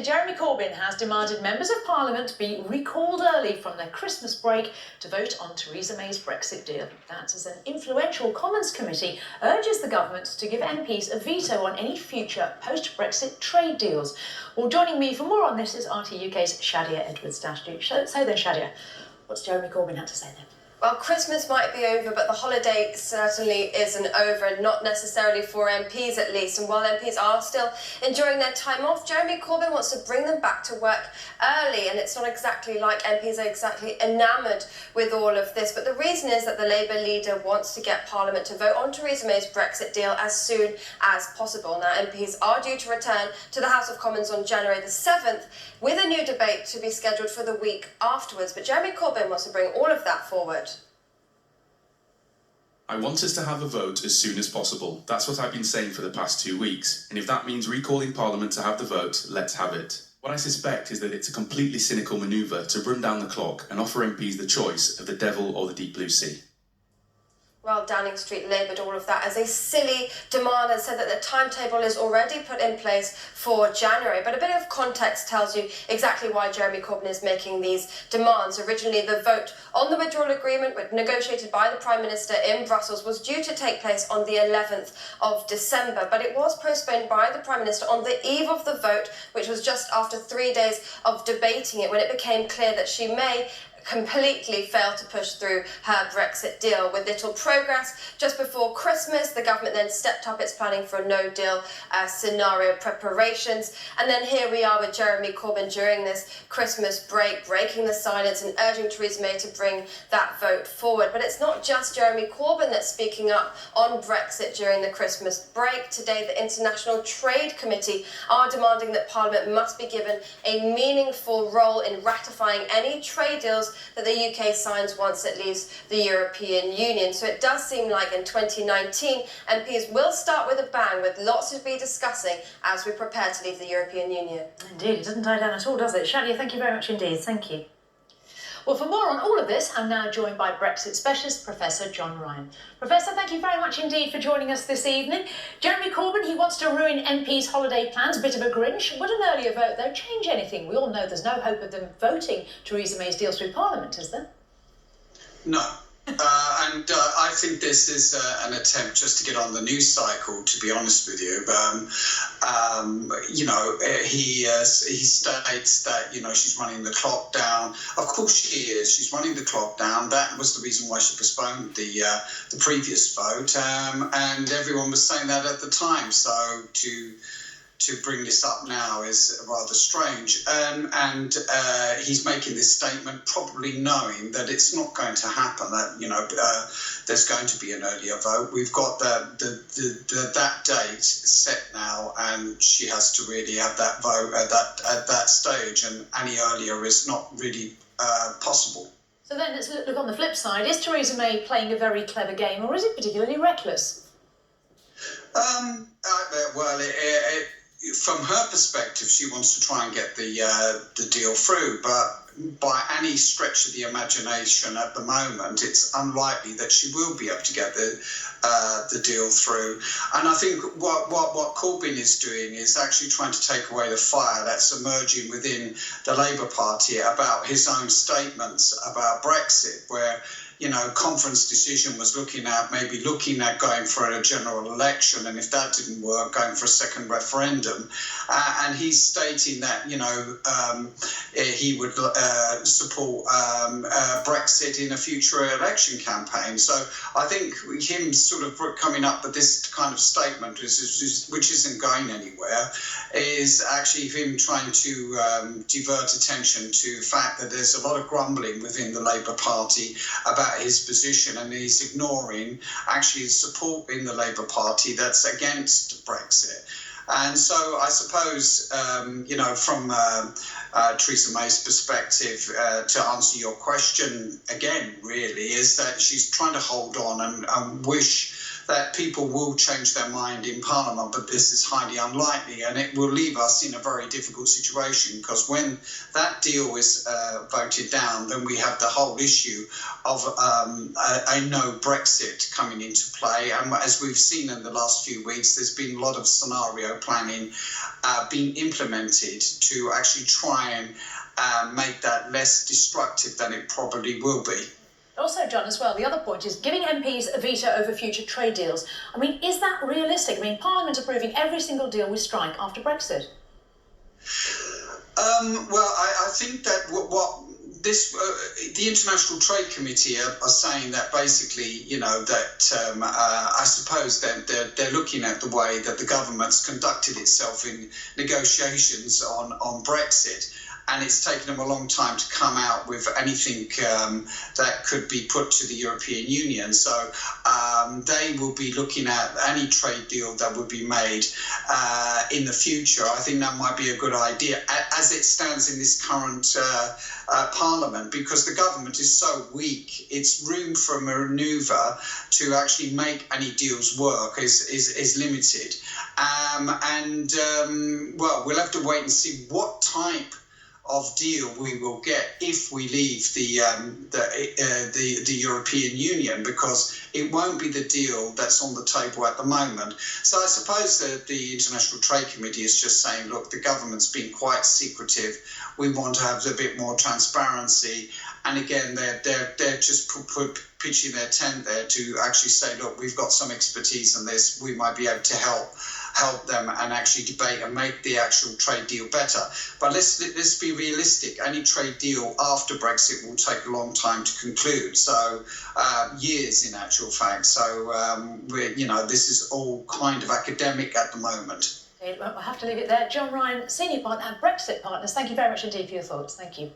Leader Jeremy Corbyn has demanded members of Parliament be recalled early from their Christmas break to vote on Theresa May's Brexit deal. That's as an influential Commons committee urges the government to give MPs a veto on any future post-Brexit trade deals. Well, joining me for more on this is RT UK's Shadia Edwards-Dashdu. So then, Shadia, what's Jeremy Corbyn had to say then? Well, Christmas might be over, but the holiday certainly isn't over, and not necessarily for MPs at least. And while MPs are still enjoying their time off, Jeremy Corbyn wants to bring them back to work early. And it's not exactly like MPs are exactly enamoured with all of this. But the reason is that the Labour leader wants to get Parliament to vote on Theresa May's Brexit deal as soon as possible. Now, MPs are due to return to the House of Commons on January the 7th, with a new debate to be scheduled for the week afterwards. But Jeremy Corbyn wants to bring all of that forward. I want us to have a vote as soon as possible. That's what I've been saying for the past 2 weeks. And if that means recalling Parliament to have the vote, let's have it. What I suspect is that it's a completely cynical manoeuvre to run down the clock and offer MPs the choice of the devil or the deep blue sea. Well, Downing Street labelled all of that as a silly demand and said that the timetable is already put in place for January. But a bit of context tells you exactly why Jeremy Corbyn is making these demands. Originally, the vote on the withdrawal agreement, negotiated by the Prime Minister in Brussels, was due to take place on the 11th of December. But it was postponed by the Prime Minister on the eve of the vote, which was just after 3 days of debating it, when it became clear that she may completely failed to push through her Brexit deal. With little progress just before Christmas, the government then stepped up its planning for a no-deal scenario preparations. And then here we are with Jeremy Corbyn during this Christmas break, breaking the silence and urging Theresa May to bring that vote forward. But it's not just Jeremy Corbyn that's speaking up on Brexit during the Christmas break. Today, the International Trade Committee are demanding that Parliament must be given a meaningful role in ratifying any trade deals that the UK signs once it leaves the European Union. So it does seem like in 2019, MPs will start with a bang, with lots to be discussing as we prepare to leave the European Union. Indeed, it doesn't die down at all, does it? Shadia, thank you very much indeed. Thank you. Well, for more on all of this, I'm now joined by Brexit specialist Professor John Ryan. Professor, thank you very much indeed for joining us this evening. Jeremy Corbyn, he wants to ruin MPs' holiday plans, a bit of a Grinch. Would an earlier vote, though, change anything? We all know there's no hope of them voting Theresa May's deal through Parliament, is there? No. I think this is an attempt just to get on the news cycle, to be honest with you. He states that, she's running the clock down. Of course she is. She's running the clock down. That was the reason why she postponed the previous vote. And everyone was saying that at the time. So to bring this up now is rather strange. And he's making this statement probably knowing that it's not going to happen, that, there's going to be an earlier vote. We've got that date set now, and she has to really have that vote at that stage, and any earlier is not really possible. So then let's look on the flip side. Is Theresa May playing a very clever game, or is it particularly reckless? From her perspective, she wants to try and get the deal through, but by any stretch of the imagination at the moment, it's unlikely that she will be able to get the deal through. And I think what Corbyn is doing is actually trying to take away the fire that's emerging within the Labour Party about his own statements about Brexit, where conference decision was looking at going for a general election, and if that didn't work, going for a second referendum. And he's stating that, he would support Brexit in a future election campaign. So I think him sort of coming up with this kind of statement, which isn't going anywhere, is actually him trying to divert attention to the fact that there's a lot of grumbling within the Labour Party about his position, and he's ignoring actually support in the Labour Party that's against Brexit. And so I suppose, from Theresa May's perspective, to answer your question again, really, is that she's trying to hold on and wish that people will change their mind in Parliament, but this is highly unlikely, and it will leave us in a very difficult situation, because when that deal is voted down, then we have the whole issue of a no Brexit coming into play. And as we've seen in the last few weeks, there's been a lot of scenario planning being implemented to actually try and make that less destructive than it probably will be. Also, John, as well, the other point is giving MPs a veto over future trade deals. I mean, is that realistic? I mean, Parliament approving every single deal we strike after Brexit. Well, I think that the International Trade Committee are saying that basically, I suppose that they're looking at the way that the government's conducted itself in negotiations on Brexit. And it's taken them a long time to come out with anything that could be put to the European Union. So they will be looking at any trade deal that would be made in the future. I think that might be a good idea as it stands in this current Parliament, because the government is so weak. Its room for manoeuvre to actually make any deals work is limited. Well, we'll have to wait and see what type of deal we will get if we leave the European Union, because it won't be the deal that's on the table at the moment. So I suppose that the International Trade Committee is just saying, look, the government's been quite secretive. We want to have a bit more transparency. And again, they're just pitching their tent there to actually say, look, we've got some expertise in this. We might be able to help them and actually debate and make the actual trade deal better. But let's be realistic. Any trade deal after Brexit will take a long time to conclude. So years, in actual fact. So this is all kind of academic at the moment. We'll have to leave it there. John Ryan, Senior Partner at Brexit Partners, thank you very much indeed for your thoughts. Thank you.